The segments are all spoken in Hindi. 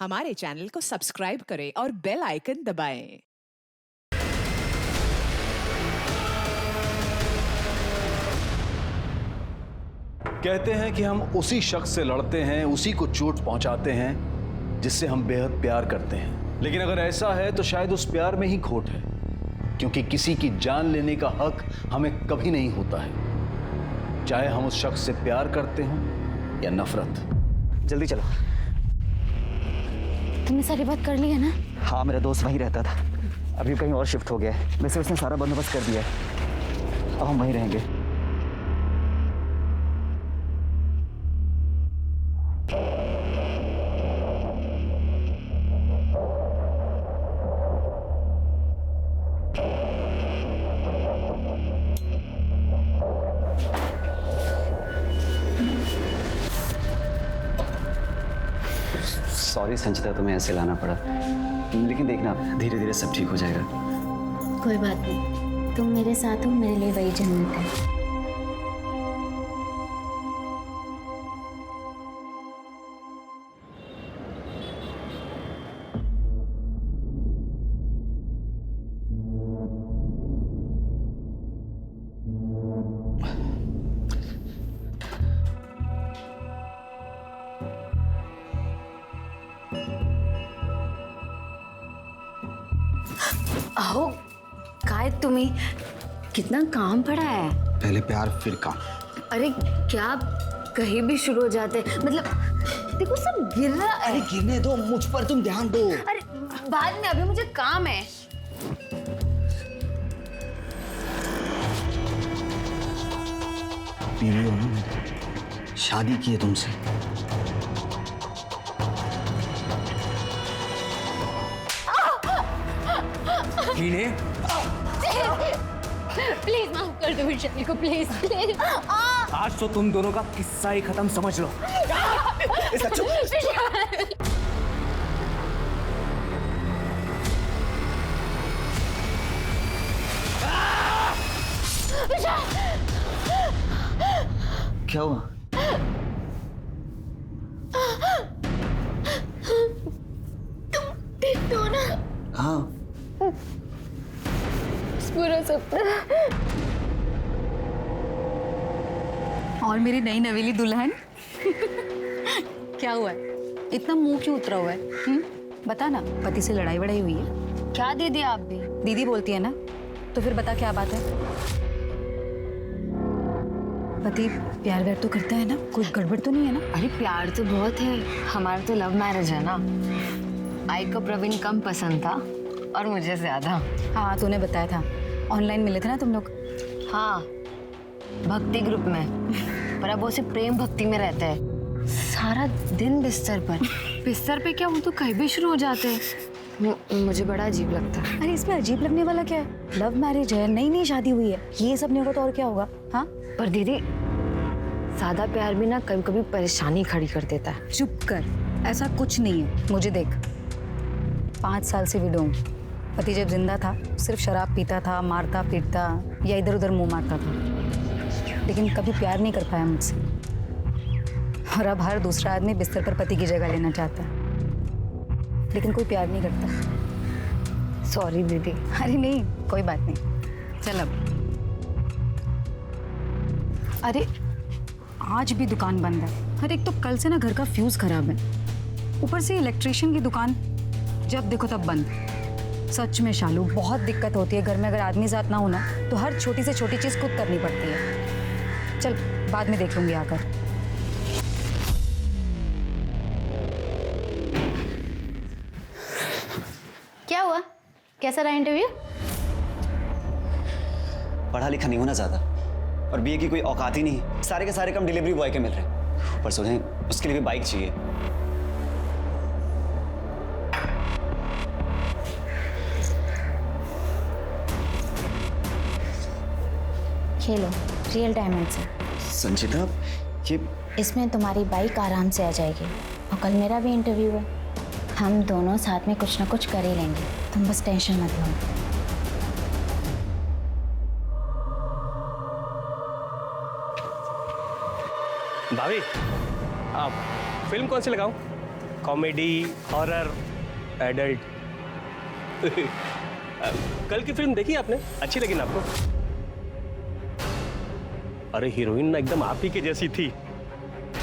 हमारे चैनल को सब्सक्राइब करें और बेल आइकन दबाएं। कहते हैं कि हम उसी शख्स से लड़ते हैं, उसी को चोट पहुंचाते हैं जिससे हम बेहद प्यार करते हैं। लेकिन अगर ऐसा है तो शायद उस प्यार में ही खोट है, क्योंकि किसी की जान लेने का हक हमें कभी नहीं होता है, चाहे हम उस शख्स से प्यार करते हों या नफरत। जल्दी चलो। तुमने सारी बात कर ली है ना? हाँ, मेरा दोस्त वहीं रहता था, अभी कहीं और शिफ्ट हो गया है। वैसे उसने सारा बंदोबस्त कर दिया है, अब हम वहीं रहेंगे। सॉरी संचिता, तुम्हें ऐसे लाना पड़ा, लेकिन देखना धीरे धीरे सब ठीक हो जाएगा। कोई बात नहीं, तुम मेरे साथ हो, मेरे लिए वही जन्नत है। आओ, काय तुम्ही, कितना काम पड़ा है। पहले प्यार फिर काम। अरे क्या कहीं भी शुरू हो जाते, मतलब देखो सब गिर रहा है। अरे गिरने दो, मुझ पर तुम ध्यान दो। अरे बाद में, अभी मुझे काम है। बीवी हो ना, शादी की है तुमसे। प्लीज माफ कर दो विशाली को, प्लीज प्लीज। आज तो तुम दोनों का किस्सा ही खत्म समझ लो। क्या हुआ? तुम ठीक हो ना? हाँ। पूरा सपना और मेरी नई नवेली दुल्हन। क्या हुआ है, इतना मुंह क्यों उतरा हुआ है? बता ना, पति से लड़ाई वड़ाई हुई है क्या? दीदी आप भी दीदी बोलती है ना, तो फिर बता क्या बात है? पति प्यार व्यार तो करता है ना, कोई गड़बड़ तो नहीं है ना? अरे प्यार तो बहुत है, हमारा तो लव मैरिज है ना। आई को प्रवीण कम पसंद था और मुझे ज्यादा। हाँ, तूने बताया था, ऑनलाइन मिले थे ना तुम लोग। हाँ, भक्ति ग्रुप में, पर अब वो सिर्फ प्रेम भक्ति में रहता है। सारा दिन बिस्तर पर। बिस्तर पे क्या, वो तो कहीं भी शुरू हो जाते हैं। मुझे बड़ा अजीब लगता है। अरे इसमें अजीब लगने वाला क्या है? लव मैरिज है, नई नई शादी हुई है, ये सब नहीं होगा तो और क्या होगा? हाँ, पर दीदी सादा प्यार भी ना कभी कभी परेशानी खड़ी कर देता है। चुप कर, ऐसा कुछ नहीं है। मुझे देख, 5 साल से विडो हूं। पति जब जिंदा था सिर्फ शराब पीता था, मारता पीटता या इधर उधर मुंह मारता था, लेकिन कभी प्यार नहीं कर पाया मुझसे। और अब हर दूसरा आदमी बिस्तर पर पति की जगह लेना चाहता है, लेकिन कोई प्यार नहीं करता। सॉरी दीदी। अरे नहीं, कोई बात नहीं, चल अब। अरे आज भी दुकान बंद है। अरे एक तो कल से ना घर का फ्यूज खराब है, ऊपर से इलेक्ट्रिशियन की दुकान जब देखो तब बंद। सच में शालू, बहुत दिक्कत होती है घर में। अगर आदमी साथ ना हो ना तो हर छोटी से छोटी चीज खुद करनी पड़ती है। चल बाद में देख लूंगी आकर। क्या हुआ? कैसा रहा इंटरव्यू? पढ़ा लिखा नहीं होना ज्यादा, और बीए की कोई औकात ही नहीं। सारे के सारे काम डिलीवरी बॉय के मिल रहे हैं, पर सोचें उसके लिए भी बाइक चाहिए। खेलो, रियल डायमंड से। संचिता, ये इसमें तुम्हारी बाइक आराम से आ जाएगी, और कल मेरा भी इंटरव्यू है। हम दोनों साथ में कुछ ना कुछ कर ही लेंगे, तुम बस टेंशन मत लो। भाभी, आप फिल्म कौन सी लगाऊं? Comedy, horror, adult. कल की फिल्म देखी आपने? अच्छी लगी ना आपको? अरे हीरोइन ना एकदम आप ही के जैसी थी।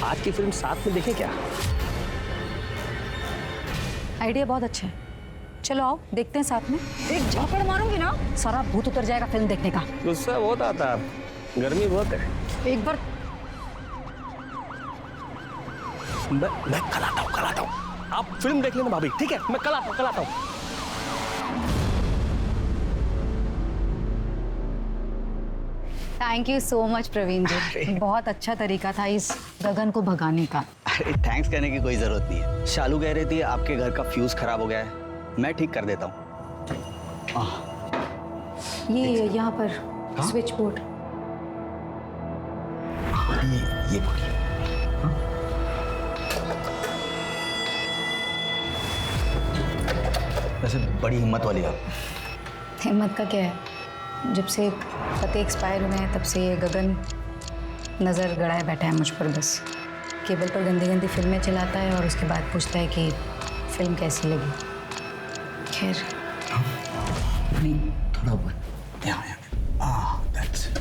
आज की फिल्म साथ में देखें क्या? आइडिया बहुत अच्छा है, चलो आओ देखते हैं साथ में। एक झापड़ मारूंगी ना सारा भूत उतर जाएगा फिल्म देखने का। गुस्सा बहुत आता है, गर्मी बहुत है। एक बार मैं कल आता हूँ। आप फिल्म देख लेना भाभी, ठीक है? मैं कल आता हूँ। Thank you so much Praveen ji, बहुत अच्छा तरीका था इस गगन को भगाने का। अरे थैंक्स कहने की कोई जरूरत नहीं है। शालू कह रही थी आपके घर का फ्यूज खराब हो गया है, मैं ठीक कर देता हूँ। ये यहाँ पर स्विच बोर्ड। ये बोलिए। वैसे बड़ी हिम्मत वाली आप। हिम्मत का क्या है, जब से पते एक्सपायर हुए हैं तब से ये गगन नज़र गड़ाए बैठा है मुझ पर। बस केबल पर गंदी गंदी फिल्में चलाता है और उसके बाद पूछता है कि फिल्म कैसी लगी। खैर नहीं, थोड़ा ऊपर यहाँ that's it।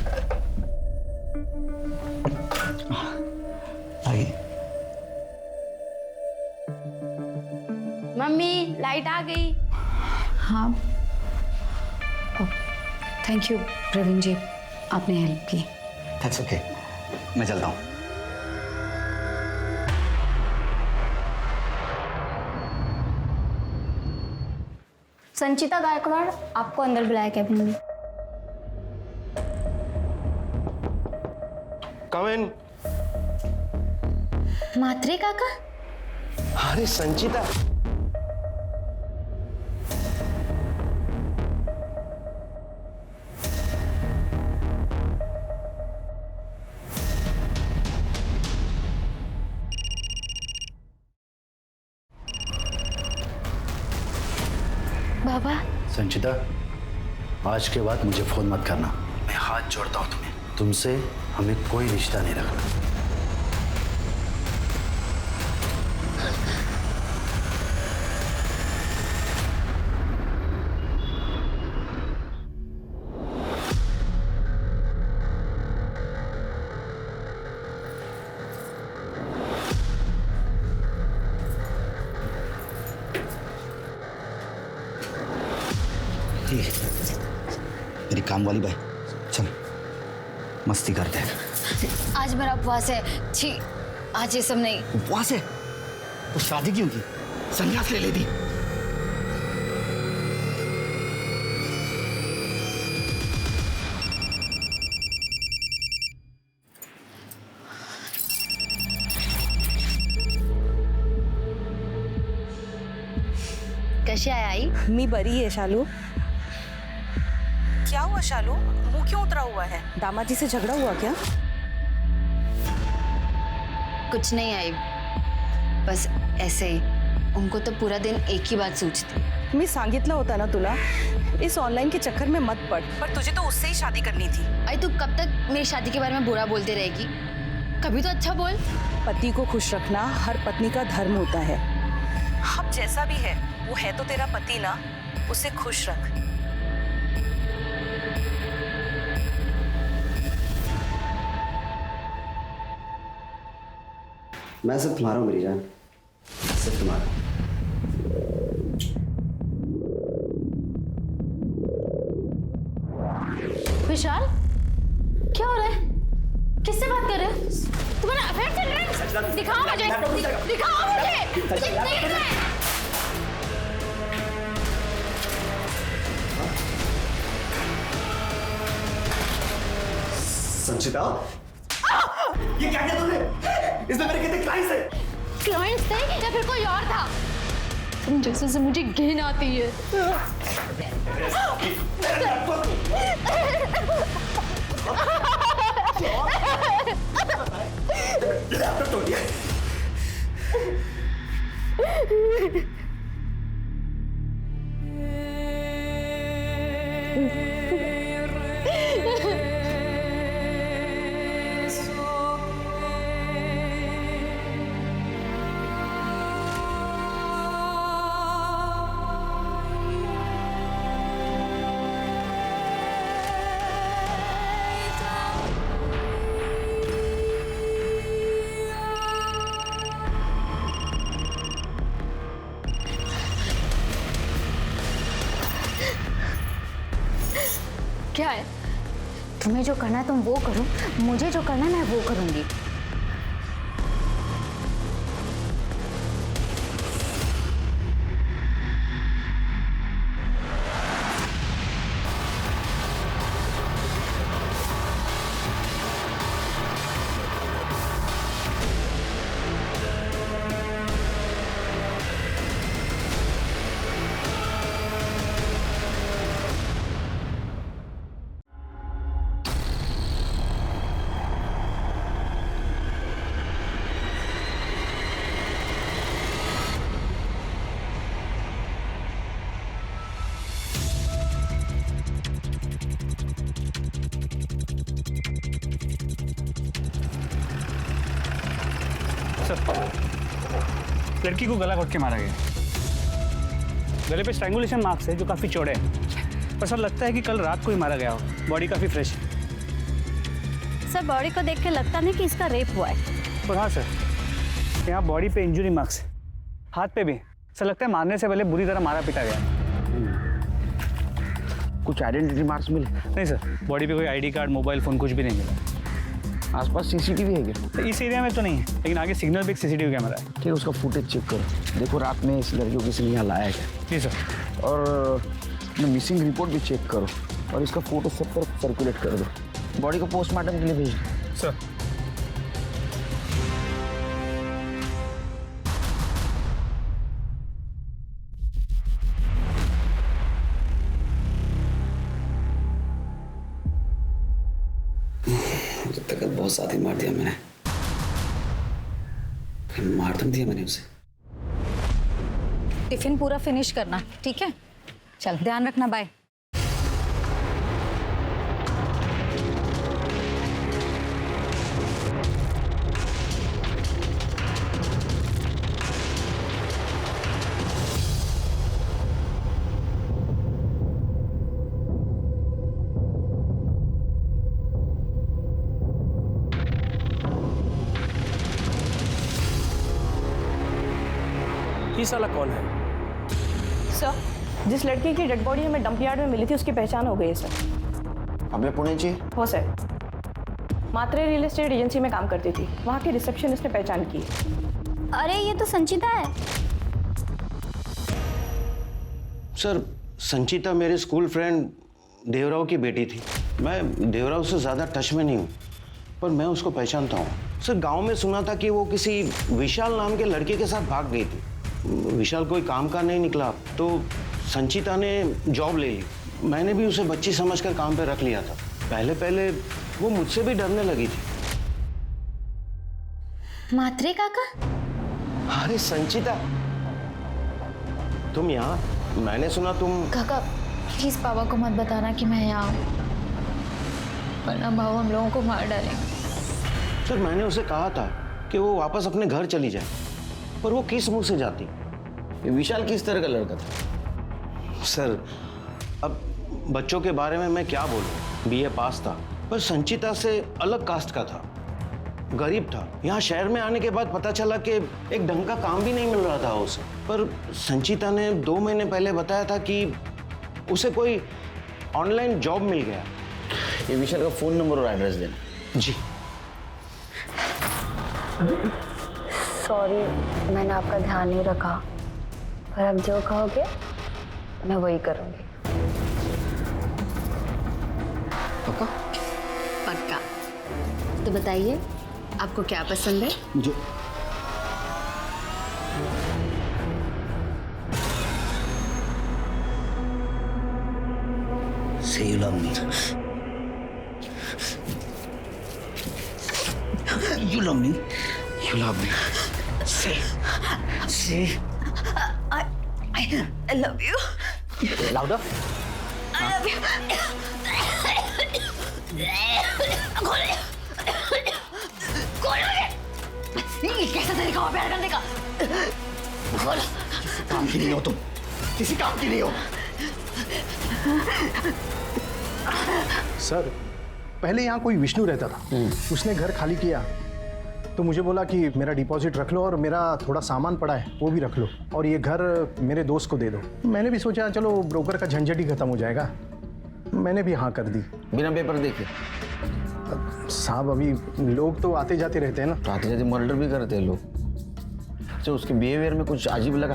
आइए। मम्मी लाइट आ गई। हाँ, थैंक यू प्रवीण जी, आपने हेल्प की। That's okay। मैं चलता हूँ। संचिता गायकवाड़ आपको अंदर बुलाया कैबिन में। कम इन। मात्रे काका, अरे संचिता, बाबा संचिता, आज के बाद मुझे फोन मत करना। मैं हाथ जोड़ता हूँ तुम्हें, तुमसे हमें कोई रिश्ता नहीं रखना। मेरी काम वाली बाई, चल मस्ती करते हैं। आज मेरा उपवास है। छी, आज ये सब नहीं। उपवास है तो शादी क्यों की? संन्यास ले लेती। कशी आहे आई? मी बरी है शालू। क्या हुआ शालू, मुंह क्यों उतरा हुआ है? दामाजी से झगड़ा हुआ क्या? कुछ नहीं आई, बस ऐसे ही। उनको तो पूरा दिन एक ही बात सोचती। मी सांगितलं होता ना तुला, इस ऑनलाइन के चक्कर में मत पड़। पर तुझे तो उससे ही शादी करनी थी। आई तू कब तक मेरी शादी के बारे में बुरा बोलते रहेगी? कभी तो अच्छा बोल। पति को खुश रखना हर पत्नी का धर्म होता है। अब जैसा भी है, वो है तो तेरा पति ना, उसे खुश रख। मैं सिर्फ तुम्हारा हूँ मेरी जान, सिर्फ तुम्हारा। विशाल, क्या हो रहा है? किससे बात कर रहे हो? तुम्हारा अफेयर चल रहा है? दिखाओ मुझे, दिखाओ मुझे। संचिता, ये क्या किया तुमने? इसमें मेरे कितने क्लाइंट्स हैं? क्लाइंट्स थे या फिर कोई और था? तुम जैसे से मुझे घिन आती है। लैपटॉप तोड़ दिया। क्या है? तुम्हें जो करना है तुम वो करो, मुझे जो करना है मैं वो करूंगी। लड़की को गला घोट के मारा गया। गले पे स्ट्रैंगुलेशन मार्क्स है जो काफी चौड़े हैं, पर सर लगता है कि कल रात को ही मारा गया हो। बॉडी काफी फ्रेश है। सर बॉडी को देख के लगता नहीं कि इसका रेप हुआ है। और हाँ सर, यहाँ बॉडी पे इंजरी मार्क्स है, हाथ पे भी। सर लगता है मारने से पहले बुरी तरह मारा पीटा गया। कुछ आइडेंटिटी मार्क्स मिले? नहीं सर, बॉडी पे कोई आईडी कार्ड, मोबाइल फोन कुछ भी नहीं मिला। आसपास सीसीटीवी है क्या? इस एरिया में तो नहीं है, लेकिन आगे सिग्नल पे एक सीसीटीवी कैमरा है। ठीक है, उसका फुटेज चेक करो, देखो रात में इस लड़की को किसी ने यहाँ लाया क्या। जी सर। और मिसिंग रिपोर्ट भी चेक करो और इसका फोटो सब तरफ सर्कुलेट कर दो। बॉडी को पोस्टमार्टम के लिए भेज दो। सर तक बहुत ज्यादा मार दिया मैंने, मार तो दिया मैंने उसे। टिफिन पूरा फिनिश करना, ठीक है? चल ध्यान रखना, बाय। ये साला कौन है? सर, जिस लड़की की डेड बॉडी हमें डंप यार्ड में मिली थी उसकी पहचान हो गई है सर। अबे पुणे जी? हो सर, मात्रे रियल एस्टेट एजेंसी में काम करती थी, वहाँ की रिसेप्शनिस्ट ने पहचान की। अरे ये तो संचिता है। सर, संचिता मेरे स्कूल फ्रेंड देवराव की बेटी थी। मैं देवराव से ज़्यादा टच में नहीं हूँ, पर मैं उसको पहचानता हूँ। सर, गांव में सुना था कि वो किसी विशाल नाम के लड़के के साथ भाग गई थी। विशाल कोई काम का नहीं निकला तो संचिता ने जॉब ले ली। मैंने भी उसे बच्ची समझकर काम पे रख लिया था। पहले पहले वो मुझसे भी डरने लगी थी। मात्रे काका? अरे संचिता, तुम यहाँ? मैंने सुना तुम। काका प्लीज पापा को मत बताना कि मैं यहाँ हूँ, वरना भाव हम लोगों को मार डालेंगे। सर, मैंने उसे कहा था कि वो वापस अपने घर चली जाए, पर वो किस मुंह से जाती? ये विशाल किस तरह का लड़का था? सर, अब बच्चों के बारे में मैं क्या बोलूं? बीए पास था, पर संचिता से अलग कास्ट का था, गरीब था। यहाँ शहर में आने के बाद पता चला कि एक ढंग का काम भी नहीं मिल रहा था उसे। पर संचिता ने 2 महीने पहले बताया था कि उसे कोई ऑनलाइन जॉब मिल गया। ये विशाल का फोन नंबर और एड्रेस देना। जी। सॉरी, मैंने आपका ध्यान नहीं रखा, पर अब जो कहोगे मैं वही करूँगी। पक्का। तो बताइए आपको क्या पसंद है? मुझे Say you love me. You love me. You love me. Say. I love you. Louder. I love you. कैसा तरीका हो प्यार करने का? बोलो। काम की नहीं हो तुम, किसी काम की नहीं हो। सर, पहले यहाँ कोई विष्णु रहता था। उसने घर खाली किया तो मुझे बोला कि मेरा डिपॉजिट रख लो और मेरा थोड़ा सामान पड़ा है वो भी रख लो, और ये घर मेरे दोस्त को दे दो। मैंने भी सोचा चलो ब्रोकर का झंझट ही खत्म हो जाएगा। मैंने भी हाँ कर दी। बिना पेपर देखे? साहब अभी लोग तो आते जाते रहते हैं ना। आते जाते मर्डर भी करते हैं लोग। अच्छा, उसके बिहेवियर में कुछ अजीब लगा?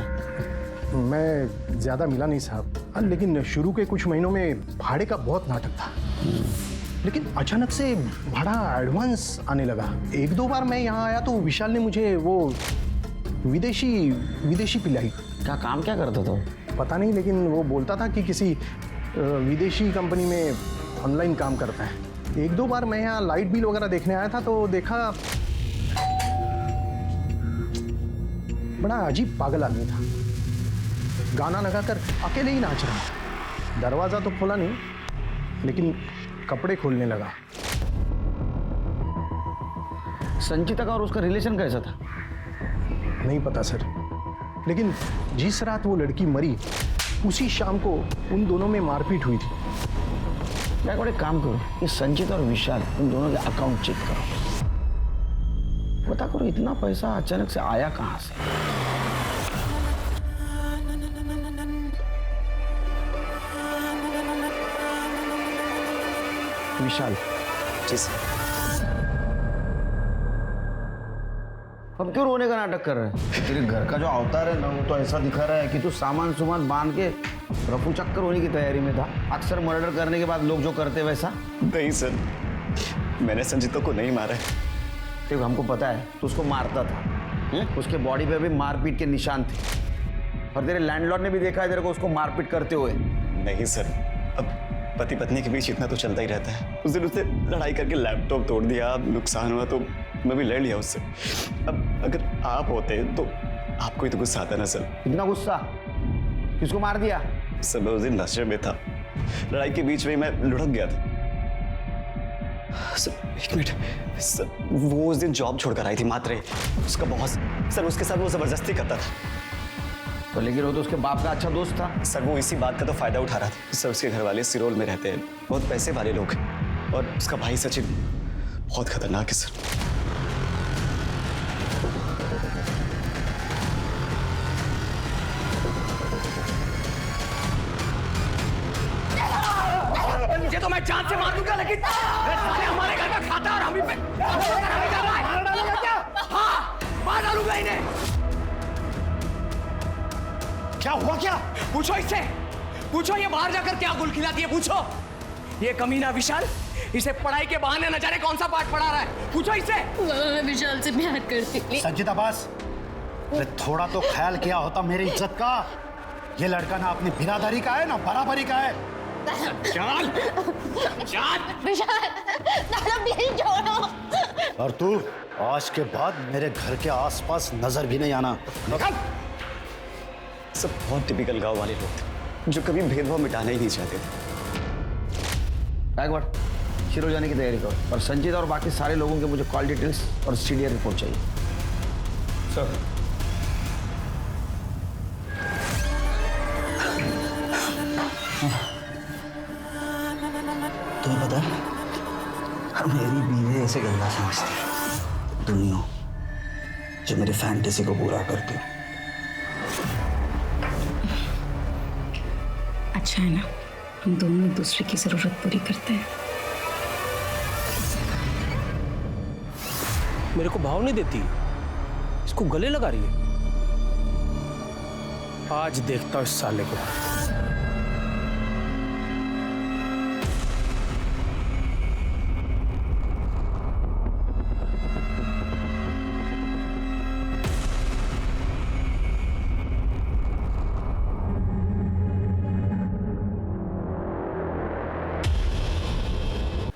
मैं ज़्यादा मिला नहीं साहब, लेकिन शुरू के कुछ महीनों में भाड़े का बहुत नाटक था, लेकिन अचानक से भाड़ा एडवांस आने लगा। एक दो बार मैं यहाँ आया तो विशाल ने मुझे वो विदेशी पिलाई। क्या काम क्या करता था? पता नहीं, लेकिन वो बोलता था कि किसी विदेशी कंपनी में ऑनलाइन काम करता है। एक दो बार मैं यहाँ लाइट बिल वगैरह देखने आया था तो देखा बड़ा अजीब पागल आदमी था। गाना लगाकर अकेले ही नाच रहा था। दरवाजा तो खोला नहीं, लेकिन कपड़े खोलने लगा। संचिता का और उसका रिलेशन कैसा था? नहीं पता सर, लेकिन जिस रात वो लड़की मरी उसी शाम को उन दोनों में मारपीट हुई थी। क्या एक काम करो, ये संचिता और विशाल उन दोनों के अकाउंट चेक करो। पता करो इतना पैसा अचानक से आया कहां से। विशाल, जी सर। अब क्यों रोने का नाटक कर रहा है? तेरे घर का जो अवतार है ना, वो तो ऐसा दिखा रहा है कि तू सामान बांध के रफू चक्कर होने की तैयारी में था। अक्सर मर्डर करने के बाद लोग जो करते वैसा। नहीं सर, मैंने संजीता को नहीं मारा है। देखो, हमको पता है तू उसको मारता था। उसके बॉडी पे भी मारपीट के निशान थे, और तेरे लैंडलॉर्ड ने भी देखा है तेरे को उसको मारपीट करते हुए। नहीं सर, अब पति पत्नी के बीच इतना तो चलता ही रहता है। उस दिन उसने लड़ाई करके लैपटॉप तोड़ दिया, नुकसान हुआ तो मैं भी लड़ लिया उससे। अब अगर आप होते तो आपको ही तो गुस्सा आता ना सर। इतना गुस्सा? किसको मार दिया? सर मैं उस दिन नशे में था, लड़ाई के बीच में मैं लुढ़क गया था। सर एक मिनट सर, वो उस दिन जॉब छोड़कर आई थी मात्रे, उसका बॉस सर उसके साथ वो जबरदस्ती करता था। तो लेकिन वो तो उसके बाप का अच्छा दोस्त था। सर वो इसी बात का तो फायदा उठा रहा था। सर उसके घर वाले सिरोल में रहते हैं, बहुत पैसे वाले लोग हैं, और उसका भाई सचिन बहुत खतरनाक है सर। मुझे तो मैं जान से मार दूंगा, लेकिन साले हमारे घर में खाता और हम ही पे हाँ, मार डालूंगा इन्हें। क्या हुआ? क्या पूछो इससे, पूछो ये बाहर जाकर क्या गुल खिलाती है। पूछो ये कमीना विशाल इसे पढ़ाई के बहाने न जाने कौन सा पाठ पढ़ा रहा है। पूछो इससे। मैं विशाल से प्यार करती हूँ। संचिता बस, थोड़ा तो ख्याल किया होता मेरी इज्जत का। ये लड़का ना अपनी बिरादरी का है ना बराबरी का है। चल चल विशाल, प्लीज छोड़ो। और तू आज के बाद मेरे घर के आसपास नजर भी नहीं आना। सब बहुत टिपिकल गांव वाले लोग थे जो कभी भेदभाव मिटाना ही नहीं चाहते थे। एक बार शिरो जाने की तैयारी करो, और संजीता और बाकी सारे लोगों के मुझे कॉल डिटेल्स और सीडीआर रिपोर्ट चाहिए। सर तुम्हें पता है, मेरी बीवी ऐसे गंदा समझती दुनिया जो मेरी फैंटेसी को पूरा करती है। अच्छा है ना, हम दोनों एक दूसरे की जरूरत पूरी करते हैं। मेरे को भाव नहीं देती, इसको गले लगा रही है। आज देखता हूँ इस साले को।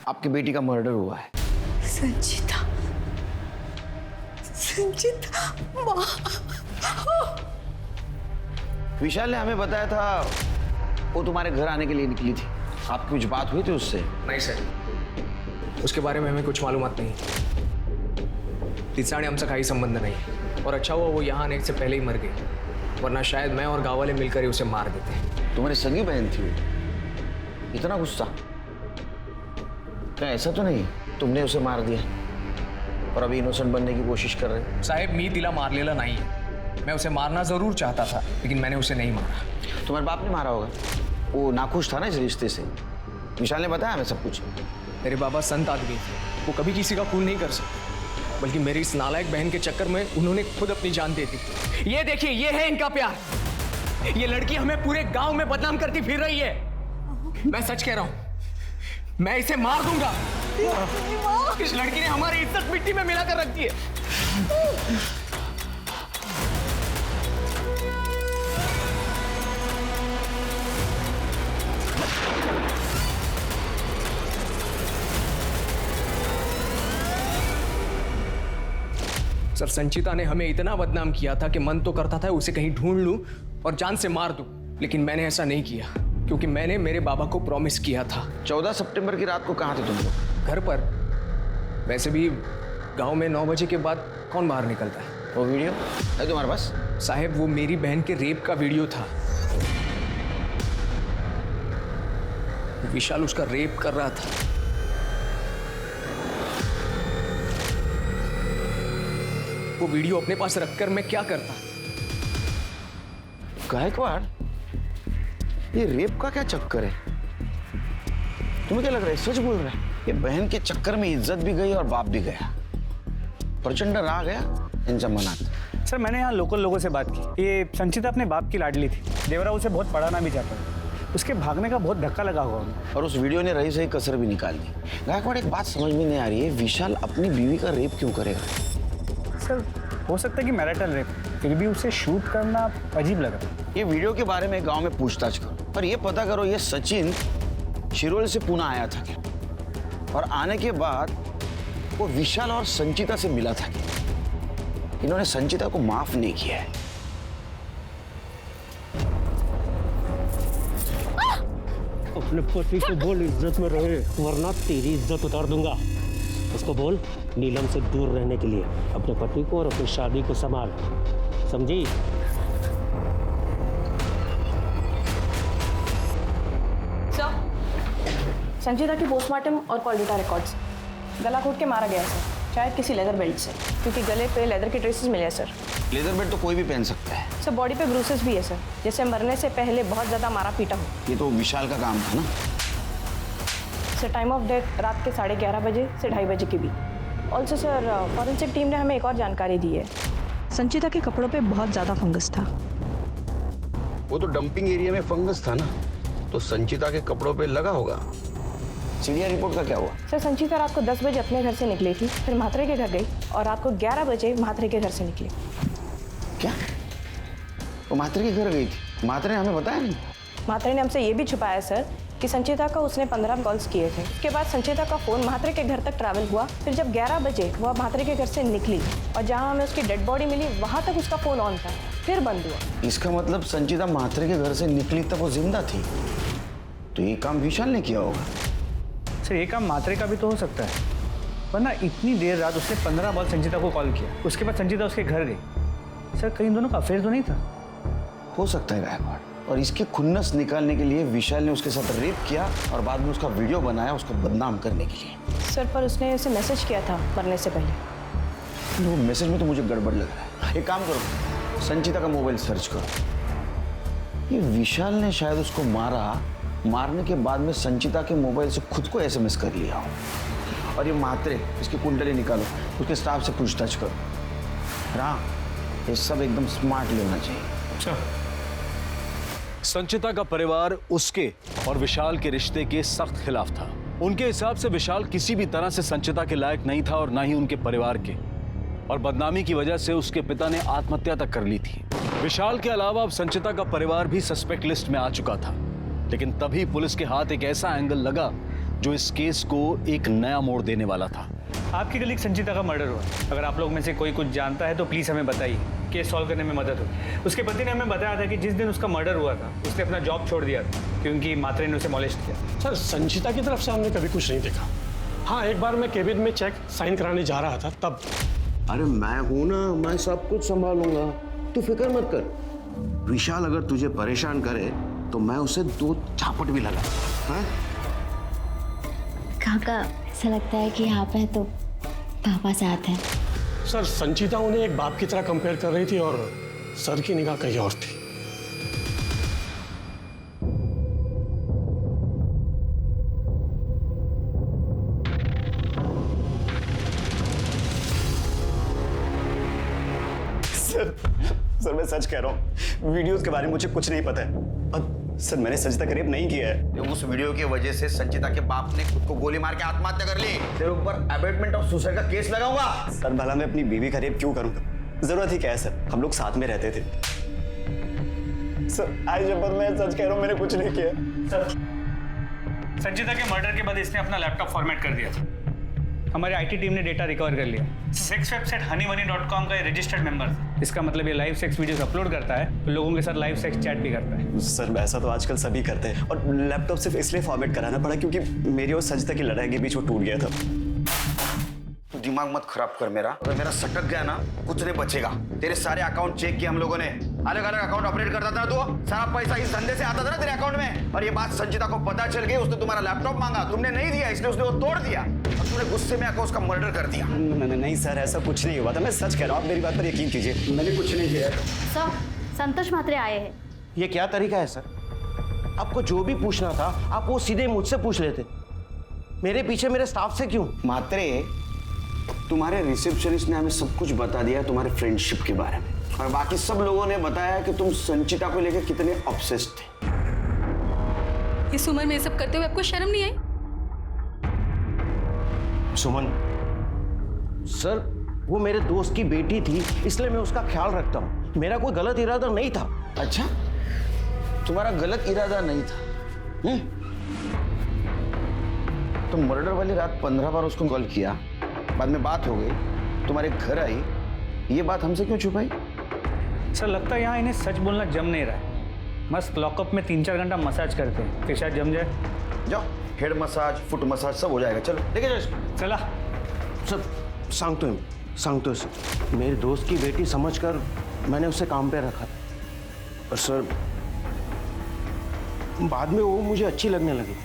आपकी बेटी का मर्डर हुआ है। संचिता, माँ। विशाल ने हमें बताया था वो तुम्हारे घर आने के लिए निकली थी। आपकी कुछ बात हुई थी उससे? नहीं सर, उसके बारे में हमें कुछ मालूमात नहीं। तिसाने हमसे कोई संबंध नहीं, और अच्छा हुआ वो यहाँ आने से पहले ही मर गई, वरना शायद मैं और गांव वाले मिलकर ही उसे मार देते। तुम्हारी सगी बहन थी? इतना गुस्सा? क्या ऐसा तो नहीं तुमने उसे मार दिया और अभी इनोसेंट बनने की कोशिश कर रहे? साहेब मी तिला मारलेला नहीं है। मैं उसे मारना जरूर चाहता था, लेकिन मैंने उसे नहीं मारा। तुम्हारे बाप ने मारा होगा, वो नाखुश था ना इस रिश्ते से, विशाल ने बताया हमें सब कुछ। मेरे बाबा संत आदमी थे, वो कभी किसी का खून नहीं कर सकते, बल्कि मेरी इस नालायक बहन के चक्कर में उन्होंने खुद अपनी जान दे दी। ये देखिए, ये है इनका प्यार। ये लड़की हमें पूरे गांव में बदनाम करती फिर रही है। मैं सच कह रहा हूं, मैं इसे मार दूंगा। इस लड़की ने हमारी इज्जत मिट्टी में मिला कर रख दी है। सर, संचिता ने हमें इतना बदनाम किया था कि मन तो करता था उसे कहीं ढूंढ लूं और जान से मार दूं, लेकिन मैंने ऐसा नहीं किया क्योंकि मैंने मेरे बाबा को प्रॉमिस किया था। 14 सितंबर की रात को कहाँ थे तुम लोग? घर पर। वैसे भी गांव में 9 बजे के बाद कौन बाहर निकलता है। वो वीडियो है तुम्हारे पास? साहब, वो मेरी बहन के रेप का वीडियो था। विशाल उसका रेप कर रहा था। वो वीडियो अपने पास रखकर मैं क्या करता। गायकवाड़, ये रेप का क्या चक्कर है? तुम्हें क्या लग रहा है सच बोल रहा है? ये बहन के चक्कर में इज्जत भी गई और बाप भी गया। प्रचंड राग गया इन जमानात। सर, मैंने यहाँ लोकल लोगों से बात की। ये संचिता अपने बाप की लाडली थी। देवरा उसे बहुत पढ़ाना भी चाहता है। उसके भागने का बहुत धक्का लगा हुआ है और उस वीडियो ने रही सही कसर भी निकाल दी। गायकवाड़, एक बात समझ में नहीं आ रही है, विशाल अपनी बीवी का रेप क्यों करेगा? सर, हो सकता है कि मैरिटल रेप, फिर भी उसे शूट करना अजीब लग रहा है। ये वीडियो के बारे में गांव में पूछताछ करो और ये पता करो ये सचिन शिरोल से पुणे आया था क्या, और आने के बाद वो विशाल और संचिता से मिला था क्या? इन्होंने संचिता को माफ नहीं किया है। अपने पति को बोल इज्जत में रहे, वरना तेरी इज्जत उतार दूंगा। उसको बोल नीलम से दूर रहने के लिए, अपने पति को और अपनी शादी को संभाल, समझी? सर, संचिता की पोस्टमार्टम और कॉल डेटा रिकॉर्ड्स। गला घोट के मारा गया सर, शायद किसी लेदर बेल्ट से, क्योंकि गले पे लेदर के ट्रेसेस मिले सर। लेदर बेल्ट तो कोई भी पहन सकता है। सर, बॉडी पे ब्रूसेस भी है सर, जैसे मरने से पहले बहुत ज्यादा मारा पीटा हो। ये तो विशाल का काम था ना। सर, टाइम ऑफ डेथ रात के 11:30 बजे से 2:30 बजे के बीच। ऑल्सो सर, फॉरेंसिक टीम ने हमें एक और जानकारी दी है। संचिता के कपड़ों पे बहुत ज़्यादा फंगस था। वो तो डंपिंग एरिया में फंगस था ना, तो संचिता के कपड़ों पे लगा होगा। सीरिया रिपोर्ट का क्या हुआ? सर, संचिता रात को 10 बजे अपने घर से निकली थी, फिर म्हात्रे के घर गई और रात को 11 बजे म्हात्रे के घर से निकली। क्या? वो म्हात्रे के घर गई थी? म्हात्रे ने हमें बताया नहीं। म्हात्रे ने हमसे ये भी छुपाया सर कि संचिता का उसने 15 कॉल्स किए थे। उसके बाद संचिता का फ़ोन म्हात्रे के घर तक ट्रैवल हुआ। फिर जब 11 बजे वह म्हात्रे के घर से निकली और जहां हमें उसकी डेड बॉडी मिली, वहां तक उसका फ़ोन ऑन था, फिर बंद हुआ। इसका मतलब संचिता म्हात्रे के घर से निकली तब वो जिंदा थी, तो ये काम विशाल ने किया होगा। सर, ये काम म्हात्रे का भी तो हो सकता है, वरना इतनी देर रात उसने 15 बार संचिता को कॉल किया। उसके बाद संचिता उसके घर गई। सर, कहीं दोनों का अफेयर तो नहीं था? हो सकता है गायकवाड़, और इसके खुन्नस निकालने के लिए विशाल ने उसके साथ रेप किया और बाद में उसका वीडियो बनाया उसको बदनाम करने के लिए। सर, पर उसने उसे मैसेज किया था मरने से पहले। वो मैसेज में तो मुझे गड़बड़ लग रहा है। एक काम करो, संचिता का मोबाइल सर्च करो। ये विशाल ने शायद उसको मारने के बाद में संचिता के मोबाइल से खुद को SMS कर लिया हो। और ये म्हात्रे, इसकी कुंडली निकालो, उसके स्टाफ से पूछताछ करो। हाँ, ये सब एकदम स्मार्टली होना चाहिए। अच्छा। संचिता का परिवार उसके और विशाल के रिश्ते के सख्त खिलाफ था। उनके हिसाब से विशाल किसी भी तरह से संचिता के लायक नहीं था और ना ही उनके परिवार के, और बदनामी की वजह से उसके पिता ने आत्महत्या तक कर ली थी। विशाल के अलावा अब संचिता का परिवार भी सस्पेक्ट लिस्ट में आ चुका था, लेकिन तभी पुलिस के हाथ एक ऐसा एंगल लगा जो इस केस को एक नया मोड़ देने वाला था। आपकी कलीग संचिता का मर्डर हुआ। अगर आप लोग में से कोई कुछ जानता है तो प्लीज हमें बताइए, केस सॉल्व करने में मदद हो। उसके पति ने हमें बताया था कि जिस दिन उसका मर्डर हुआ था उसने अपना जॉब छोड़ दिया था क्योंकि म्हात्रे ने उसे मॉलेस्ट किया। सर, संचिता की तरफ से हमने कभी कुछ नहीं देखा। हाँ, एक बार मैं केबिन में चेक साइन कराने जा रहा था तब। अरे मैं हूं ना, मैं सब कुछ संभालूंगा, तू फिक्र मत कर। विशाल अगर तुझे परेशान करे तो मैं उसे 2 चापट भी लगा। हाँ? काका, ऐसा लगता है कि यहाँ पे तो पापा साथ हैं। सर, संचिता उन्हें एक बाप की तरह कंपेयर कर रही थी और सर की निगाह कहीं और थी। सच कह रहा हूँ, वीडियोस के बारे में मुझे कुछ नहीं पता है। और सर मैंने संचिता का रेप नहीं किया है। उस वीडियो की वजह से संचिता के बाप ने खुद को गोली मार के आत्महत्या कर ली। तेरे ऊपर अबेटमेंट ऑफ सुसाइड का केस लगाऊंगा। सर भला मैं अपनी बीवी का रेप क्यों करूंगा? जरूरत ही क्या है सर, हम लोग साथ में रहते थे। सर आज जब मैं सच कह रहा हूँ, मैंने कुछ नहीं किया। सर संचिता के मर्डर के बाद इसने अपना लैपटॉप फॉर्मेट कर दिया था। हमारी आईटी टीम ने डेटा रिकवर कर लिया। सेक्स वेबसाइट honeymoney.com का ये रजिस्टर्ड मेंबर था। इसका मतलब ये लाइव सेक्स वीडियोस अपलोड करता है तो लोगों के साथ लाइव सेक्स चैट भी करता है। सर ऐसा तो आजकल सभी करते हैं, और लैपटॉप सिर्फ इसलिए फॉर्मेट कराना पड़ा क्योंकि मेरी और संचिता की लड़ाई के बीच वो टूट गया था। तू दिमाग मत खराब कर मेरा। अगर मेरा सटक गया ना, कुछ नहीं बचेगा। तेरे सारे अकाउंट चेक किए हम लोगों ने, अलग अलग अकाउंट ऑपरेट करता था। तो सारा पैसा इस धंधे से आता था ना तेरे अकाउंट में। और ये बात संचिता को पता चल गई, उसने तुम्हारा लैपटॉप मांगा, तुमने नहीं दिया, इसलिए उसने वो तोड़ दिया और तूने गुस्से में आकर उसका मर्डर कर दिया। नहीं सर, ऐसा कुछ नहीं हुआ था, मैं सच कह रहा हूँ, आप मेरी बात पर यकीन कीजिए, मैंने कुछ नहीं किया। सर संतोष म्हात्रे आए हैं। ये क्या तरीका है सर? आपको जो भी पूछना था आप वो सीधे मुझसे पूछ लेते, मेरे पीछे मेरे स्टाफ से क्यों? मात्रे, तुम्हारे रिसेप्शनिस्ट ने हमें सब कुछ बता दिया तुम्हारे फ्रेंडशिप के बारे में, और बाकी सब लोगों ने बताया कि तुम संचिता को लेकर कितने ऑब्सेस्ड थे। इस उम्र में ये सब करते हुए आपको शर्म नहीं आई? सुमन सर, वो मेरे दोस्त की बेटी थी, इसलिए मैं उसका ख्याल रखता हूँ। मेरा कोई गलत इरादा नहीं था। अच्छा, तुम्हारा गलत इरादा नहीं था? तो मर्डर वाली रात 15 बार उसको कॉल किया, बाद में बात हो गई, तुम्हारे घर आई, ये बात हमसे क्यों छुपाई? सर लगता है यहाँ इन्हें सच बोलना जम नहीं रहा है। मस्त लॉकअप में 3-4 घंटा मसाज करते हैं, फिर शायद जम जाए। जाओ, हेड मसाज, फुट मसाज सब हो जाएगा। चलो लेके जाओ इसको। चला सर, सांगतो सर, मेरे दोस्त की बेटी समझकर मैंने उसे काम पे रखा, और सर बाद में वो मुझे अच्छी लगने लगी।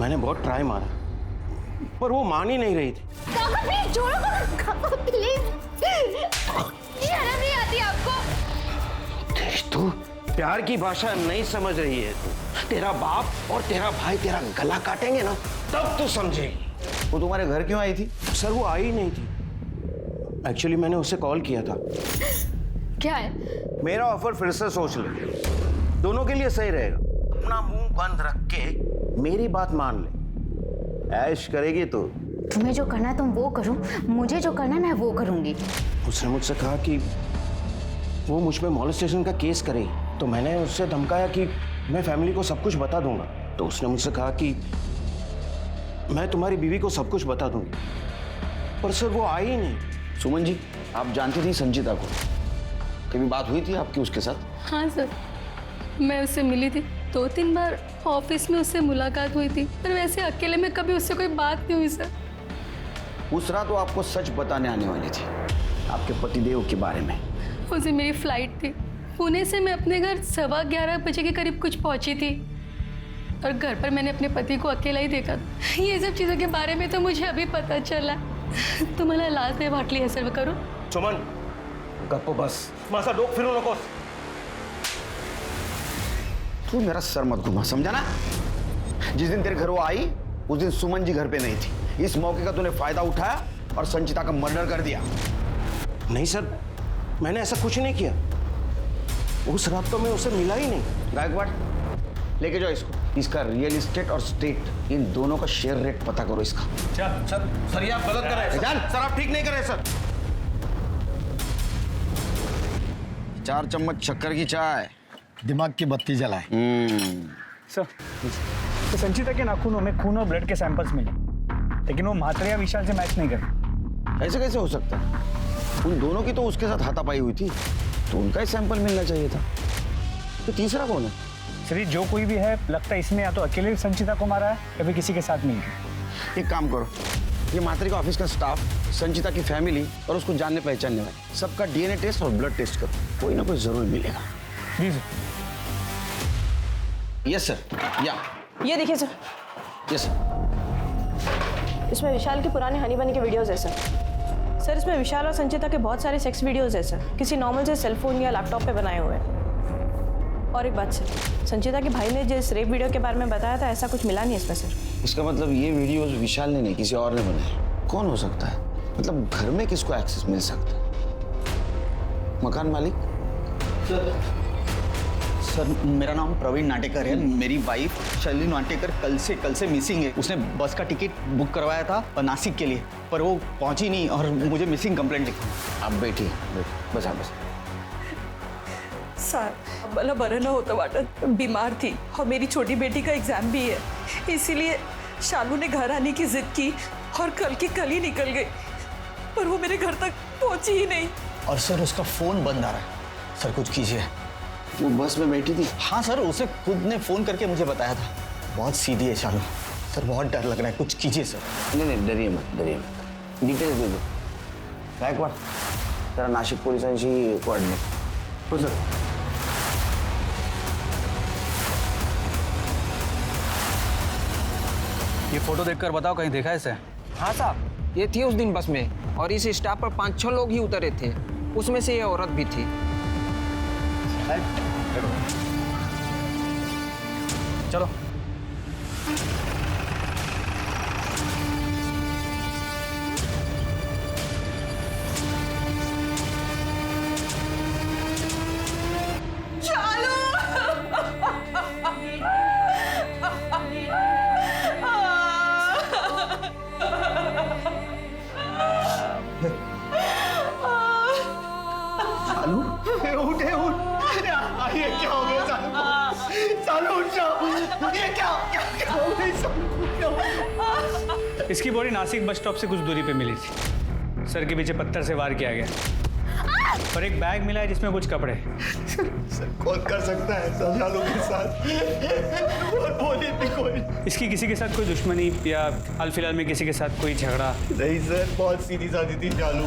मैंने बहुत ट्राई मारा पर वो मान ही नहीं रही थी। काका प्लीज छोड़ो, काका प्लीज, शर्म नहीं आती आपको? तू प्यार की भाषा नहीं समझ रही है। तेरा बाप और तेरा भाई तेरा गला काटेंगे ना, तब तू समझेगी। वो तुम्हारे घर क्यों आई थी? सर वो आई ही नहीं थी। एक्चुअली मैंने उसे कॉल किया था। क्या है? मेरा ऑफर फिर से सोच ले, दोनों के लिए सही रहेगा। अपना मुंह बंद रख के मेरी बात मान ले, ऐश करेगी तो। तुम्हें जो करना है तुम वो करो, मुझे जो करना है मैं वो करूंगी। उसने मुझसे कहा कि वो मुझ पे मॉलेस्टेशन का केस करेगी, तो मैंने उससे धमकाया कि मैं फैमिली को सब कुछ बता दूंगा। तो उसने मुझसे कहा कि मैं तुम्हारी बीवी को सब कुछ बता दूंगी, पर सर वो आई ही नहीं। सुमन जी, आप जानती थी संचिता को? कभी बात हुई थी आपकी उसके साथ? हाँ सर, मैं उससे मिली थी 2-3 बार, ऑफिस में उससे मुलाकात हुई थी, पर वैसे अकेले में कभी उससे कोई बात नहीं हुई सर। उस रात वो आपको सच बताने आने वाली थी आपके पतिदेव के बारे में। उस दिन मेरी फ्लाइट थी, पुणे से मैं अपने घर 11:15 बजे के करीब कुछ पहुंची थी, और घर पर मैंने अपने पति को अकेला ही देखा। ये सब चीज़ों के बारे में तो मुझे अभी पता चला। तुम्हाला लाज नाही वाटली हे सर्व करू? सुमन गप्प बस, माझा डोक फिरू नकोस। तू मेरा सर मत घुमा, समझा ना? जिस दिन तेरे घर वो आई उस दिन सुमन जी घर पे नहीं थी। इस मौके का तूने फायदा उठाया और संचिता का मर्डर कर दिया। नहीं सर, मैंने ऐसा कुछ नहीं किया। उस रात तो मैं उसे मिला ही नहीं। गायकवाड़, लेके जाओ इसको। इसका रियल एस्टेट और स्टेट, इन दोनों का शेयर रेट पता करो इसका। सर ये आप गलत कर रहे हैं। सर आप ठीक नहीं कर रहे सर। 4 चम्मच शक्कर की चाय, दिमाग की बत्ती जलाए। सर, तो संचिता के नाखूनों में खून और ब्लड के सैंपल्स मिले, लेकिन वो म्हात्रे या विशाल से मैच नहीं कर। ऐसे कैसे हो सकता है? उन दोनों की तो उसके साथ हाथापाई हुई थी, तो उनका ही सैंपल मिलना चाहिए था। तो तीसरा कौन है? श्री जो कोई भी है, लगता है इसने या तो अकेले संचिता को मारा है या फिर किसी के साथ मिलकर। एक काम करो, ये म्हात्रे का ऑफिस का स्टाफ, संचिता की फैमिली और उसको जानने पहचानने वाले सबका डीएनए टेस्ट और ब्लड टेस्ट करो, कोई ना कोई जरूर मिलेगा। जी सर। Yes sir. या ये देखिए सर, यस सर। इसमें विशाल के पुराने हनी बनी के वीडियोस है सर। इसमें विशाल और संचिता के बहुत सारे सेक्स वीडियोस है सर, किसी नॉर्मल से सेलफोन या लैपटॉप पे बनाए हुए हैं। और एक बात सर, संचिता के भाई ने जिस रेप वीडियो के बारे में बताया था, ऐसा कुछ मिला नहीं इसमें सर। इसका मतलब ये वीडियोस विशाल ने नहीं, किसी और ने बनाए। कौन हो सकता है? मतलब घर में किसको एक्सेस मिल सकता है? मकान मालिक? सर मेरा नाम प्रवीण नाटेकर है। मेरी वाइफ शैली नाटेकर कल से मिसिंग है। उसने बस का टिकट बुक करवाया था नासिक के लिए, पर वो पहुंची नहीं और मुझे मिसिंग कंप्लेंट लिखी। आप बैठिए, बस आप बस। सर मला बरं न होतं वाटत, बीमार थी और मेरी छोटी बेटी का एग्जाम भी है, इसीलिए शालू ने घर आने की जिद की और कल की कल ही निकल गई, पर वो मेरे घर तक पहुंची ही नहीं। और सर उसका फोन बंद आ रहा है। सर कुछ कीजिए। वो बस में बैठी थी? हाँ सर, उसे खुद ने फोन करके मुझे बताया था। बहुत सीधी है शालू। सर बहुत डर लग रहा है, कुछ कीजिए सर। नहीं डरिए मत, डिटेल्स दे दो। गायकवाड जरा नाशिक पोलिसांशी कोऑर्डिनेट। हो सर। ये फोटो देखकर बताओ, कहीं देखा है इसे? हाँ साहब, ये थी उस दिन बस में और इस स्टाफ पर 5-6 लोग ही उतरे थे, उसमें से ये औरत भी थी। चलो। उठे ये क्या हो गया सालू? उठ जाओ। ये क्या हो गया? इसकी बॉडी नासिक बस स्टॉप से कुछ दूरी पे मिली थी। सर के पीछे पत्थर से वार किया गया और एक बैग मिला है जिसमें कुछ कपड़े। सर कौन कर सकता है ऐसा शालू के साथ? बोलिए भी कोई। इसकी किसी के साथ कोई दुश्मनी या हाल फिलहाल में किसी के साथ कोई झगड़ा? नहीं सर, बहुत सीधी सादी थी शालू।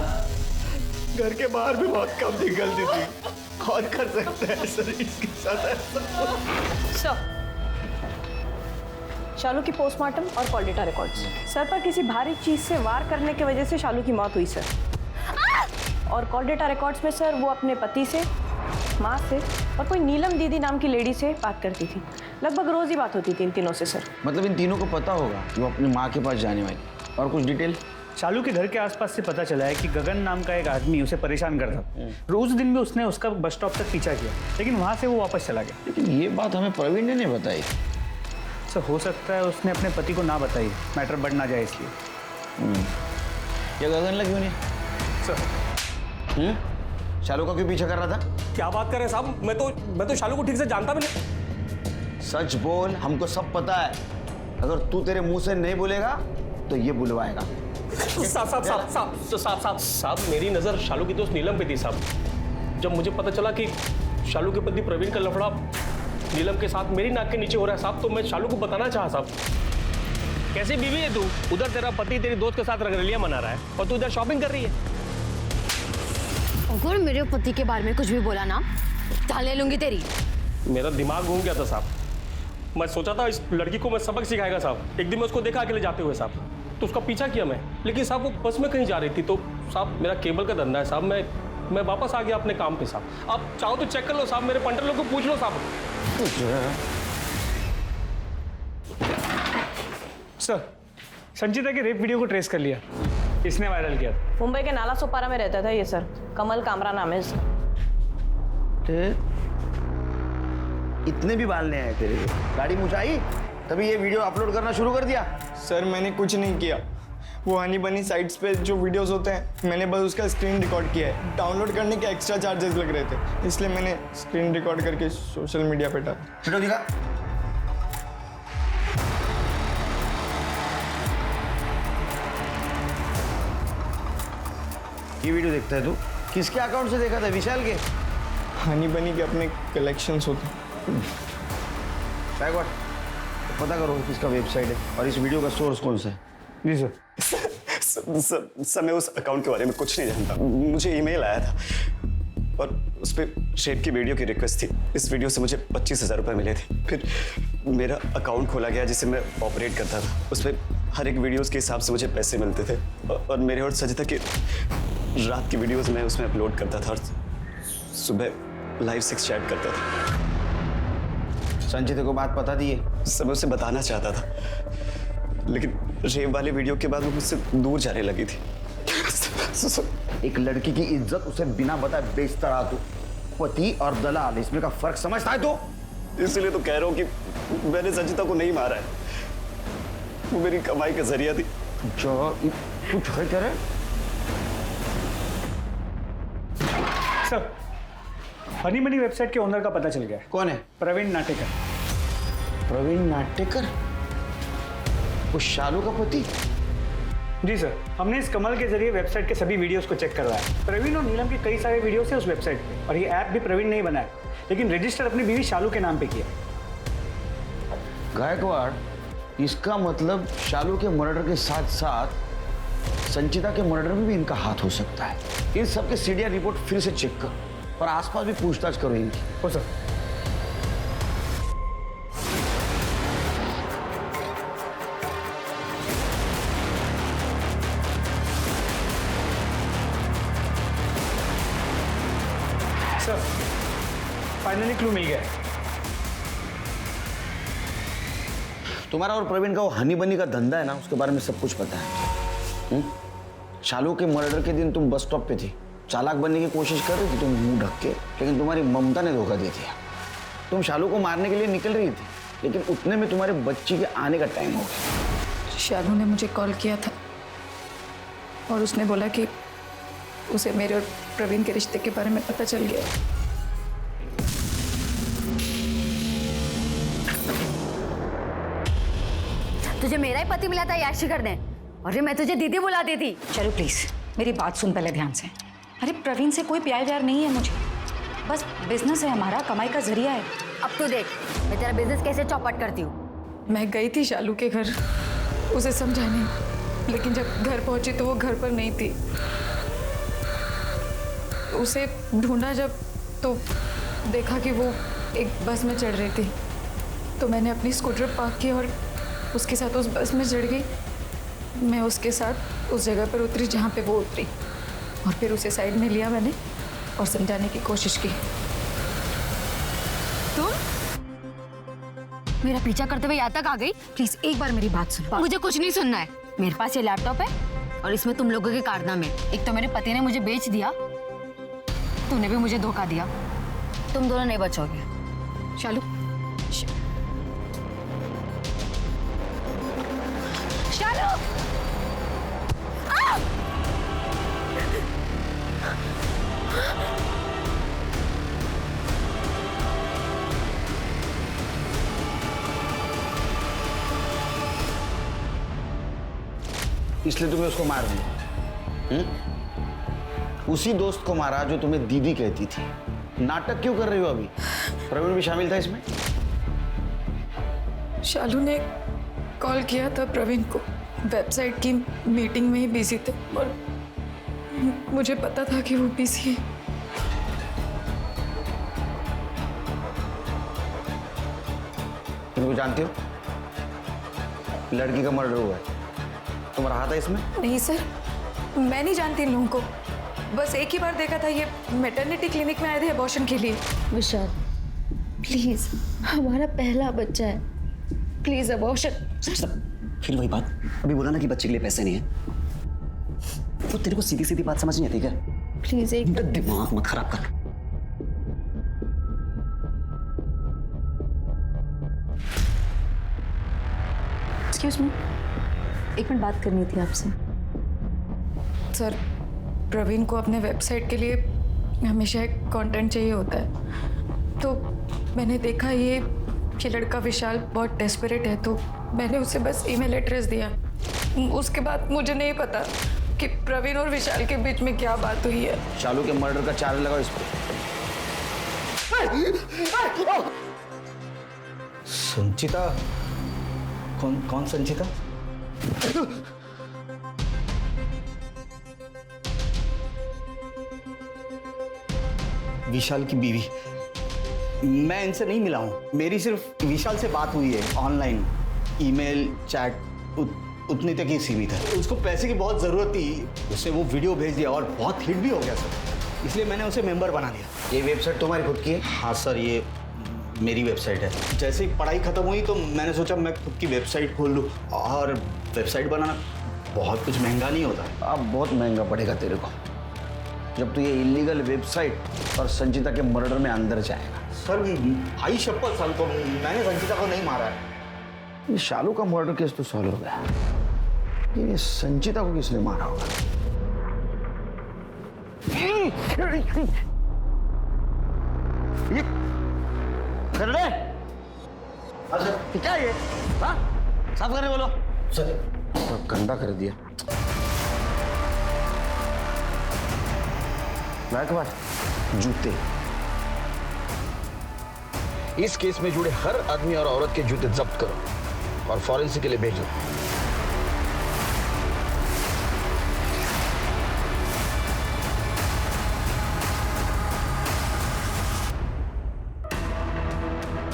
घर के बाहर भी बहुत कम निकलती थी। कौन कर सकता है सर इसके साथ ऐसा? सर शालू की पोस्टमार्टम और कॉल डेटा रिकॉर्ड्स। सर पर किसी भारी चीज से वार करने की वजह से शालू की मौत हुई सर। और कॉल डेटा रिकॉर्ड्स में सर वो अपने पति से, माँ से और कोई नीलम दीदी नाम की लेडी से बात करती थी। लगभग रोज ही बात होती थी इन तीनों से सर। मतलब इन तीनों को पता होगा वो अपनी माँ के पास जाने वाली। और कुछ डिटेल? शालू के घर के आसपास से पता चला है कि गगन नाम का एक आदमी उसे परेशान करता। रोज दिन भी उसने उसका बस स्टॉप तक पीछा किया, लेकिन वहां से वो वापस चला गया। लेकिन ये बात हमें प्रवीण ने नहीं बताई। सर हो सकता है उसने अपने पति को ना बताई, मैटर बढ़ ना जाए इसलिए। ये गगन लगी नहीं सर। शालू का क्यों पीछा कर रहा था? क्या बात कर रहे हैं साहब? मैं तो शालू को ठीक से जानता भी नहीं। सच बोल, हमको सब पता है। अगर तू तेरे मुंह से नहीं बोलेगा तो ये बुलवाएगा। साहब मेरी नजर शालू की दोस्त नीलम पे थी साहब। जब मुझे पता चला कि शालू के पति प्रवीण का लफड़ा नीलम के साथ मेरी नाक के नीचे हो रहा है साहब, तो मैं शालू को बताना चाहा साहब। कैसी बीवी है तू? उधर तेरा पति तेरी दोस्त के साथ रंगरलियां मना रहा है और तू इधर शॉपिंग कर रही है। अगर मेरे पति के बारे में कुछ भी बोला ना, जान ले लूंगी तेरी। मेरा दिमाग घूम गया था साहब। मैं सोचा था इस लड़की को मैं सबक सिखाएगा साहब। एक दिन मैं उसको देखा अकेले जाते हुए साहब, तो उसका पीछा किया मैं, लेकिन साहब वो बस में कहीं जा रही थी। तो साहब मेरा केबल का धंधा है साहब, मैं वापस आ गया अपने काम पे साहब। आप चाहो तो चेक कर लो साहब, मेरे पंटर लोग को पूछ लो साहब। सर संचिता की रेप वीडियो को ट्रेस कर लिया, इसने वायरल किया। मुंबई के नाला सोपारा में रहता था ये सर। कमल कामरा नाम है इसका। इतने भी बाल नहीं आए तेरे को? गाड़ी मुझाई तभी ये वीडियो अपलोड करना शुरू कर दिया? सर मैंने कुछ नहीं किया। वो हनी बनी साइट्स पे जो वीडियोस होते हैं, मैंने बस उसका स्क्रीन रिकॉर्ड किया है। डाउनलोड करने के एक्स्ट्रा चार्जेस लग रहे थे, इसलिए मैंने स्क्रीन रिकॉर्ड करके सोशल मीडिया पे डाला। वीडियो दिखा। ये वीडियो देखता है तू? किसके अकाउंट से देखा था? विशाल के? हनी बनी के अपने कलेक्शंस होते हैं। पता करो किसका वेबसाइट है और इस वीडियो का सोर्स कौन सा है। जी सर। सर मैं उस अकाउंट के बारे में कुछ नहीं जानता। मुझे ईमेल आया था और उस पर शेप की वीडियो की रिक्वेस्ट थी। इस वीडियो से मुझे 25,000 रुपये मिले थे। फिर मेरा अकाउंट खोला गया जिसे मैं ऑपरेट करता था। उस पर हर एक वीडियोस के हिसाब से मुझे पैसे मिलते थे और मेरे और सजिता के रात की वीडियोस मैं उसमें अपलोड करता था और सुबह लाइव सेक्स चैट करता था। संचिता को बात पता दी है? सब उसे बताना चाहता था, लेकिन रेप वाले वीडियो के बाद वो मुझसे दूर जाने लगी थी। एक लड़की की इज्जत उसे बिना बताए बेचता रहा तू। पति और दलाल, इसमें का फर्क समझता है तो? इसलिए तो कह रहा हूँ कि मैंने संचिता को नहीं मारा है, वो मेरी कमाई का जरिया थी। जो कुछ है कह रहे? सर, हनी मनी वेबसाइट के ओनर का पता चल गया है। कौन है? प्रवीण नाटेकर। प्रवीण नाटेकर? वो शालू का पति? जी सर, हमने इस कमल के जरिए वेबसाइट के सभी वीडियोस को चेक करवाया। प्रवीण और नीलम के कई सारे वीडियोस हैं उस वेबसाइट पे, और ये ऐप भी प्रवीण ने ही बनाया, लेकिन रजिस्टर अपनी बीवी शालू के नाम पे किया। गायकवाड़, इसका मतलब शालू के मर्डर के साथ साथ संचिता के मर्डर में भी इनका हाथ हो सकता है। इन सब के सीडीआर रिपोर्ट फिर से चेक करो और आसपास भी पूछताछ करो इनकी। हो सर। सर, फाइनली क्लू मिल गया है। तुम्हारा और प्रवीण का वो हनी बनी का धंधा है ना, उसके बारे में सब कुछ पता है। शालू के मर्डर के दिन तुम बस स्टॉप पे थी, चालाक बनने की कोशिश कर रही थी तुम मुंह ढक के, लेकिन तुम्हारी ममता ने धोखा दे दिया। तुम शालू को मारने के लिए निकल रही थी, लेकिन उतने में तुम्हारे बच्ची के आने का टाइम हो गया। शालू ने मुझे कॉल किया था और उसने बोला कि उसे मेरे और प्रवीण के रिश्ते के बारे में पता चल गया। तुझे मेरा ही पति मिला था याशी कर दे, और मैं तुझे दीदी बुलाती थी। चलो प्लीज मेरी बात सुन पहले ध्यान से। अरे प्रवीण से कोई प्यार व्यार नहीं है मुझे, बस बिजनेस है हमारा, कमाई का जरिया है। अब तो देख मैं तेरा बिजनेस कैसे चौपट करती हूँ। मैं गई थी शालू के घर उसे समझाने, लेकिन जब घर पहुंची तो वो घर पर नहीं थी। उसे ढूंढा जब, तो देखा कि वो एक बस में चढ़ रही थी, तो मैंने अपनी स्कूटर पार्क की और उसके साथ उस बस में चढ़ गई। मैं उसके साथ उस जगह पर उतरी जहाँ पे वो उतरी, और फिर उसे साइड में लिया मैंने और समझाने की कोशिश की। तुम मेरा पीछा करते हुए यहाँ तक आ गई? प्लीज एक बार मेरी बात सुनो। मुझे कुछ नहीं सुनना है। मेरे पास ये लैपटॉप है और इसमें तुम लोगों के कारनामे। एक तो मेरे पति ने मुझे बेच दिया, तूने भी मुझे धोखा दिया, तुम दोनों नहीं बचोगे। शालू, शालू! इसलिए तुम्हें उसको मार दिया? उसी दोस्त को मारा जो तुम्हें दीदी कहती थी। नाटक क्यों कर रही हो अभी? प्रवीण भी शामिल था इसमें? शालू ने कॉल किया था प्रवीण को, वेबसाइट की मीटिंग में ही बिजी थे और मुझे पता था कि वो बिजी है। तुम को जानते हो लड़की का मर्डर हुआ है, तुम्हारा हाथ है इसमें? नहीं सर, मैं नहीं जानती इन लोगों को, बस एक ही बार देखा था। ये मैटरनिटी क्लिनिक में आए थे अबॉर्शन के लिए। विशाल प्लीज, हमारा पहला बच्चा है, प्लीज अबॉर्शन। फिर वही बात, अभी बोला ना कि बच्चे के लिए पैसे नहीं है, तो तेरे को सीधी सीधी बात समझ नहीं आती क्या? प्लीज एक दिमाग मत खराब कर। एक्सक्यूज मी, एक मिनट बात करनी थी आपसे। सर, प्रवीण को अपने वेबसाइट के लिए हमेशा एक कंटेंट चाहिए होता है, तो मैंने देखा ये लड़का विशाल बहुत डेस्परेट है, तो मैंने उसे बस ईमेल एड्रेस दिया। उसके बाद मुझे नहीं पता कि प्रवीण और विशाल के बीच में क्या बात हुई है। शालू के मर्डर का चार्ज लगाओ इस पर। संचिता? कौन संचिता? विशाल की बीवी। मैं इनसे नहीं मिला हूं, मेरी सिर्फ विशाल से बात हुई है ऑनलाइन, ईमेल चैट उतनी तक ही सीमित है। उसको पैसे की बहुत ज़रूरत थी, उसने वो वीडियो भेज दिया और बहुत हिट भी हो गया सर, इसलिए मैंने उसे मेंबर बना दिया। ये वेबसाइट तुम्हारी खुद की है? हाँ सर, ये मेरी वेबसाइट है। जैसे ही पढ़ाई खत्म हुई तो मैंने सोचा मैं खुद की वेबसाइट खोल लूँ, और वेबसाइट बनाना बहुत कुछ महंगा नहीं होता। अब बहुत महंगा पड़ेगा तेरे को। जब तू ये इलीगल वेबसाइट और संचिता के मर्डर में अंदर जाएगा। सर भाई शपथ सर, तो मैंने संचिता को नहीं मारा है। ये शालू का मर्डर केस तो सॉल्व हो गया, लेकिन ये संचिता को किसने मारा होगा? ये कर ले। अच्छा क्या ये? हाँ साफ करने बोलो। सर तो गंदा कर दिया। बाद जूते, इस केस में जुड़े हर आदमी और औरत के जूते जब्त करो और फॉरेंसिक के लिए भेजो।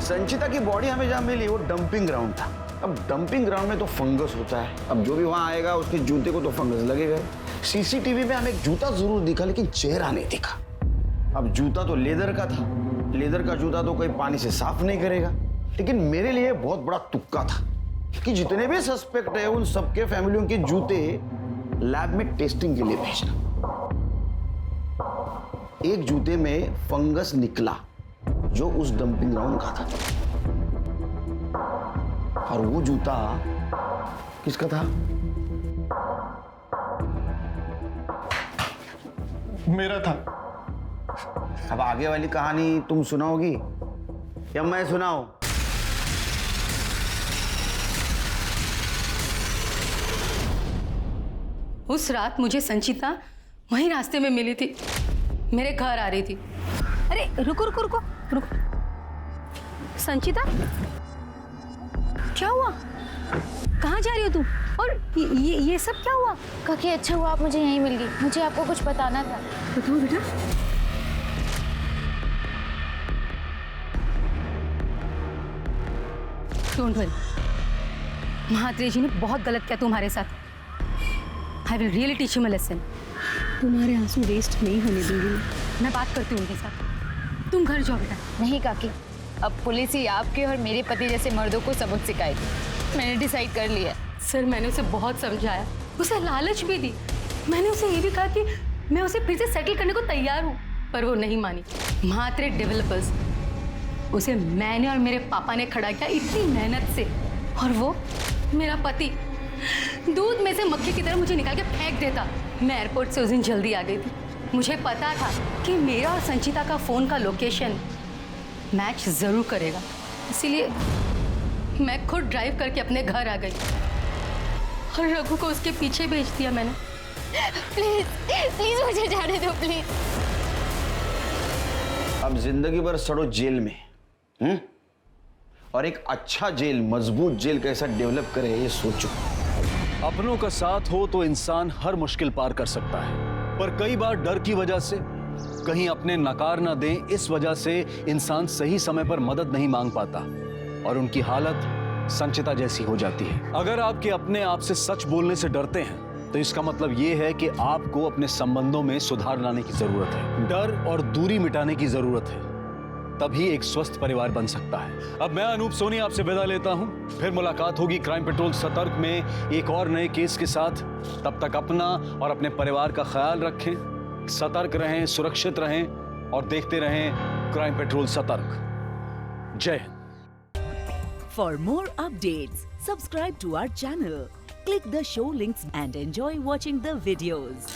संचिता की बॉडी हमें जहां मिली वो डंपिंग ग्राउंड था। अब डंपिंग ग्राउंड में तो फंगस होता है, अब जो भी वहां आएगा उसके जूते को तो फंगस लगेगा। सीसीटीवी में हमें एक जूता जरूर दिखा लेकिन चेहरा नहीं दिखा। अब जूता तो लेदर का था, लेदर का जूता तो कोई पानी से साफ नहीं करेगा। लेकिन मेरे लिए बहुत बड़ा तुक्का था कि जितने भी सस्पेक्ट है उन सबके फैमिलियों के जूते लैब में टेस्टिंग के लिए भेजना। एक जूते में फंगस निकला जो उस डंपिंग ग्राउंड का था, और वो जूता किसका था? मेरा था। अब आगे वाली कहानी तुम सुनाओगी या मैं सुनाऊं? उस रात मुझे संचिता वहीं रास्ते में मिली थी, मेरे घर आ रही थी। अरे रुको रुको रुको रुको, संचिता क्या हुआ? कहाँ जा रही हो तुम? और ये सब क्या हुआ? काकी अच्छा हुआ आप मुझे यहीं मिल गई, मुझे आपको कुछ बताना था। बताओ बेटा। डोंट वरी, महात्रेय जी ने बहुत गलत किया तुम्हारे साथ। I will really teach him a lesson. तुम्हारे आंसू वेस्ट नहीं होने दूंगी। मैं बात करती हूँ उनके साथ, तुम घर जाओ बेटा। नहीं काकी, अब पुलिस ही आपके और मेरे पति जैसे मर्दों को सबक सिखाएगी। मैंने डिसाइड कर लिया। सर मैंने उसे बहुत समझाया, उसे लालच भी दी। मैंने उसे ये भी कहा कि मैं उसे फिर से सेटल करने को तैयार हूँ, पर वो नहीं मानी। महात्रेय डेवलपर्स, उसे मैंने और मेरे पापा ने खड़ा किया इतनी मेहनत से, और वो मेरा पति दूध में से मक्खी की तरह मुझे निकाल के फेंक देता। मैं एयरपोर्ट से उस दिन जल्दी आ गई थी। मुझे पता था कि मेरा और संचिता का फोन का लोकेशन मैच जरूर करेगा, इसीलिए मैं खुद ड्राइव करके अपने घर आ गई और रघु को उसके पीछे भेज दिया मैंने। प्लीज प्लीज मुझे जाने दो प्लीज। अब जिंदगी भर सड़ो जेल में, और एक अच्छा जेल, मजबूत जेल कैसा डेवलप करे ये सोचो। अपनों का साथ हो तो इंसान हर मुश्किल पार कर सकता है, पर कई बार डर की वजह से, कहीं अपने नकार ना दें इस वजह से इंसान सही समय पर मदद नहीं मांग पाता और उनकी हालत संचिता जैसी हो जाती है। अगर आपके अपने आप से सच बोलने से डरते हैं तो इसका मतलब ये है कि आपको अपने संबंधों में सुधार लाने की जरूरत है, डर और दूरी मिटाने की जरूरत है, तभी एक स्वस्थ परिवार बन सकता है। अब मैं अनूप सोनी आपसे विदा लेता हूं, फिर मुलाकात होगी क्राइम पेट्रोल सतर्क में एक और नए केस के साथ। तब तक अपना और अपने परिवार का ख्याल रखें, सतर्क रहें, सुरक्षित रहें और देखते रहें क्राइम पेट्रोल सतर्क। जय Hind. For more updates, subscribe to our channel, click the show links and enjoy watching the videos.